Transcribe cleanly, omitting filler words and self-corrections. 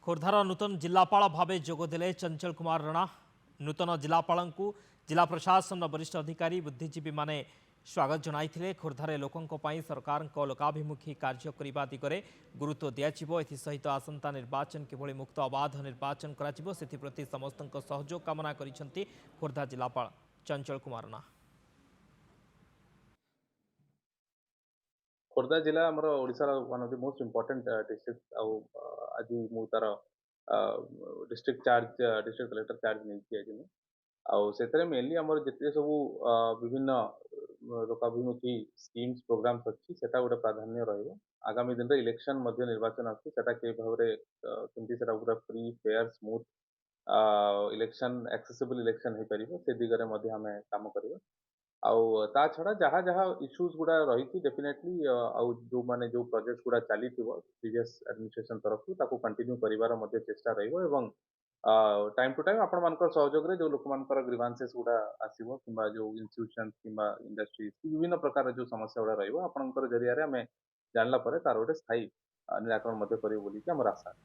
खोर्धार नूतन जिलापाल भावे जोगदेले चंचल कुमार रणा। नूतन जिलापाल जिला प्रशासन वरिष्ठ अधिकारी बुद्धिजीवी माने स्वागत जनाइथिले। खोर्धारे लोकंक पई सरकार लोकाभिमुखी कार्य करने दिगरे गुरुत्व दियाजिवो। एथिसहित आसंता निर्वाचन किभଳି मुक्त अबाध निर्वाचन कराजिवो सेथिप्रति समस्तक सहयोग कामना करिसेंती खोर्धा जिलापाल चंचल कुमार रणा। खोर्धा जिला आमर ओडिशार one of the most important district आज मु तार डिस्ट्रिक्ट कलेक्टर चार्ज नहीं आज मेनली आमर जिते सब विभिन्न लोकाभिमुखी स्कीम्स प्रोग्राम्स अच्छी सेटा गोटे प्राधान्य रहिबो। आगामी दिन रे इलेक्शन मध्य निर्वाचन अच्छी सेटा के भावरे केमती सेटा पूरा free fair smooth election accessible election हो परिबो से दिगरे मध्य हमें काम करिबो। ता छड़ा जहाँ जहाँ इश्यूज गुड़ा रही डेफिनेटली जो माने जो प्रोजेक्ट गुड़ा चली प्रीवियस एडमिनिस्ट्रेशन तरफ ताको कंटिन्यू करिवार मध्य चेष्टा रहिबो एवं टाइम टू टाइम आपण मानकर सहयोग रे जो लोक मानकर ग्रीवांसेस गुड़ा आसीबो किंबा जो इंस्टीट्यूशन किंबा इंडस्ट्रीज विभिन्न प्रकार जो समस्या गुड़ा रहिबो आपणकर जरिया रे हमें जानला परे तार गोटे स्थायी निराकरण मध्य करिबो बोली कि हमर आशा।